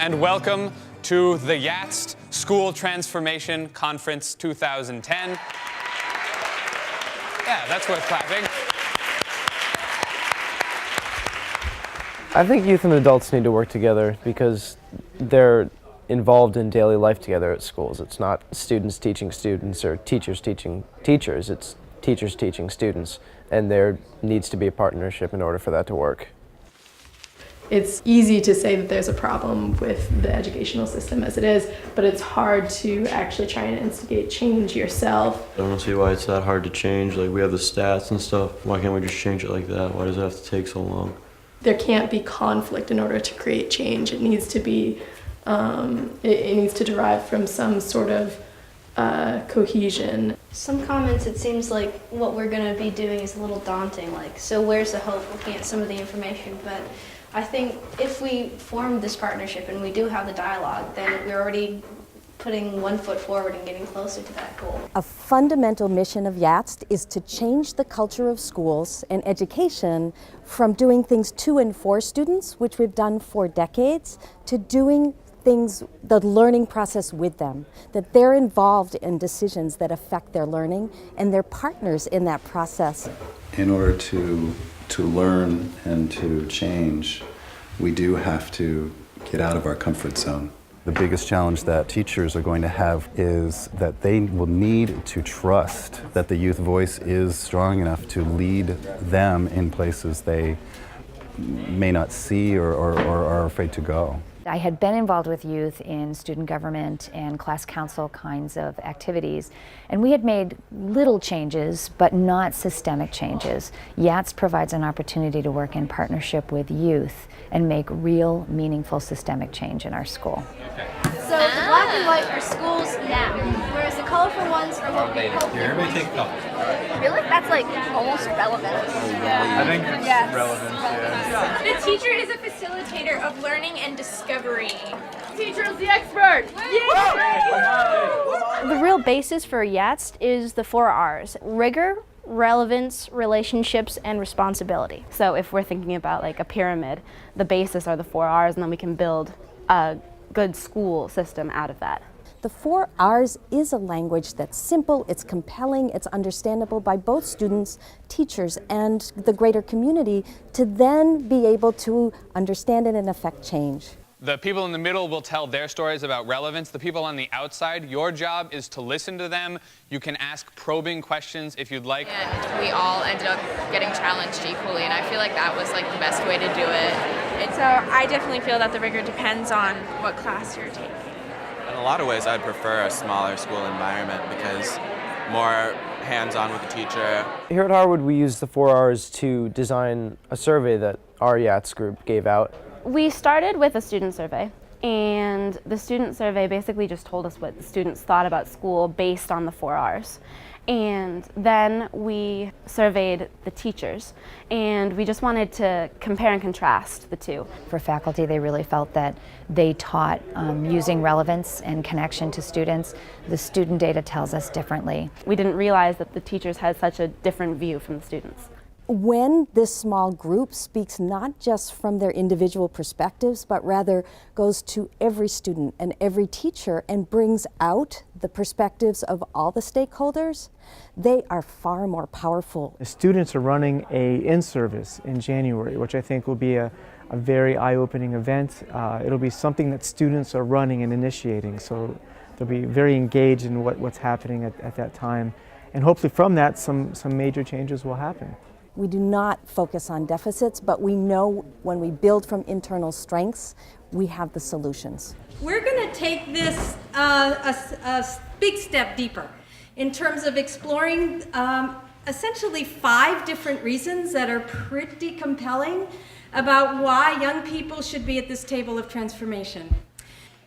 and welcome to the Yap School Transformation Conference 2010. Yeah, that's worth clapping. I think youth and adults need to work together because they're involved in daily life together at schools. It's not students teaching students or teachers teaching teachers. It's teachers teaching students, and there needs to be a partnership in order for that to work. It's easy to say that there's a problem with the educational system as it is, but it's hard to actually try and instigate change yourself. I don't see why it's that hard to change. Like, we have the stats and stuff. Why can't we just change it like that? Why does it have to take so long? There can't be conflict in order to create change. It needs to be, it needs to derive from some sort of cohesion. Some comments, it seems like what we're going to be doing is a little daunting. Like, so where's the hope looking at some of the information? But I think if we form this partnership and we do have the dialogue, then we're already putting one foot forward and getting closer to that goal. A fundamental mission of YATST is to change the culture of schools and education from doing things to and for students, which we've done for decades, to doing things, the learning process with them, that they're involved in decisions that affect their learning and they're partners in that process. In order to learn and to change, we do have to get out of our comfort zone. The biggest challenge that teachers are going to have is that they will need to trust that the youth voice is strong enough to lead them in places they may not see or are afraid to go. I had been involved with youth in student government and class council kinds of activities, and we had made little changes, but not systemic changes. YATS provides an opportunity to work in partnership with youth and make real, meaningful systemic change in our school. So the black and white are schools now, whereas the colorful ones are what we hope. Here, everybody take a couple. Really? That's like almost relevant. I think it's relevant, yeah. The teacher is a facilitator of learning and discovery. Teacher is the expert! The real basis for YATS is the 4 R's: rigor, relevance, relationships, and responsibility. So if we're thinking about like a pyramid, the basis are the 4 R's, and then we can build a good school system out of that. The 4 R's is a language that's simple, it's compelling, it's understandable by both students, teachers, and the greater community to then be able to understand it and affect change. The people in the middle will tell their stories about relevance. The people on the outside, your job is to listen to them. You can ask probing questions if you'd like. And we all ended up getting challenged equally, and I feel like that was like the best way to do it. So I definitely feel that the rigor depends on what class you're taking. In a lot of ways, I'd prefer a smaller school environment because more hands-on with the teacher. Here at Harwood, we use the 4 R's to design a survey that our YATS group gave out. We started with a student survey, and the student survey basically just told us what the students thought about school based on the 4 R's. And then we surveyed the teachers, and we just wanted to compare and contrast the two. For faculty, they really felt that they taught using relevance and connection to students. The student data tells us differently. We didn't realize that the teachers had such a different view from the students. When this small group speaks not just from their individual perspectives, but rather goes to every student and every teacher and brings out the perspectives of all the stakeholders, they are far more powerful. The students are running a InService in January, which I think will be a very eye-opening event. It'll be something that students are running and initiating, so they'll be very engaged in what's happening at that time. And hopefully from that, some major changes will happen. We do not focus on deficits, but we know when we build from internal strengths, we have the solutions. We're going to take this a big step deeper in terms of exploring essentially 5 different reasons that are pretty compelling about why young people should be at this table of transformation.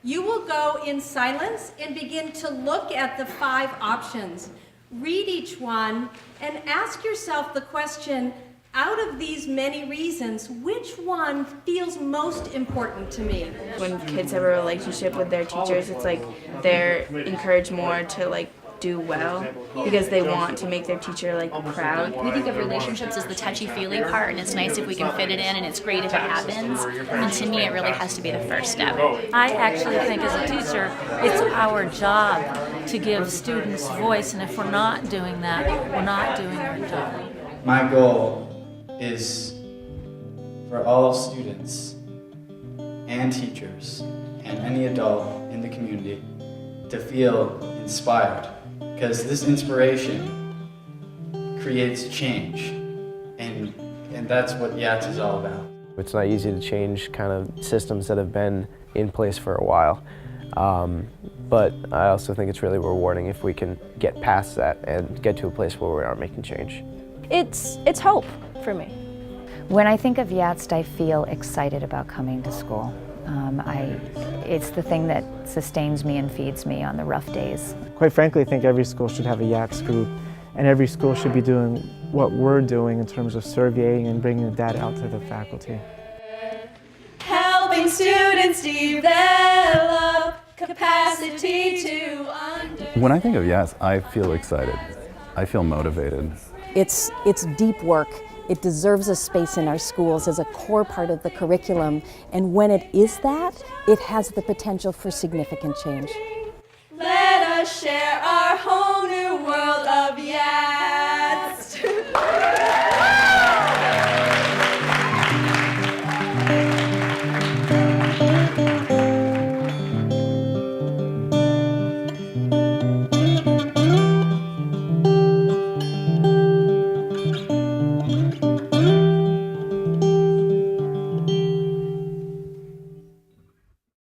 You will go in silence and begin to look at the 5 options. Read each one and ask yourself the question, out of these many reasons, which one feels most important to me? When kids have a relationship with their teachers, it's like they're encouraged more to like do well because they want to make their teacher like proud. We think of relationships as the touchy-feely part, and it's nice if we can fit it in, and it's great if it happens. And to me, it really has to be the first step. I actually think as a teacher, it's our job to give students voice, and if we're not doing that, we're not doing our job. My goal is for all students and teachers and any adult in the community to feel inspired, because this inspiration creates change, and that's what YATS is all about. It's not easy to change kind of systems that have been in place for a while, but I also think it's really rewarding if we can get past that and get to a place where we are making change. It's hope for me. When I think of YATS, I feel excited about coming to school. It's the thing that sustains me and feeds me on the rough days. Quite frankly, I think every school should have a Yap Scoop, and every school should be doing what we're doing in terms of surveying and bringing the data out to the faculty. Helping students develop capacity to understand. When I think of YATS, I feel excited. I feel motivated. It's deep work. It deserves a space in our schools as a core part of the curriculum, and when it is that, it has the potential for significant change. Let us share our whole new world.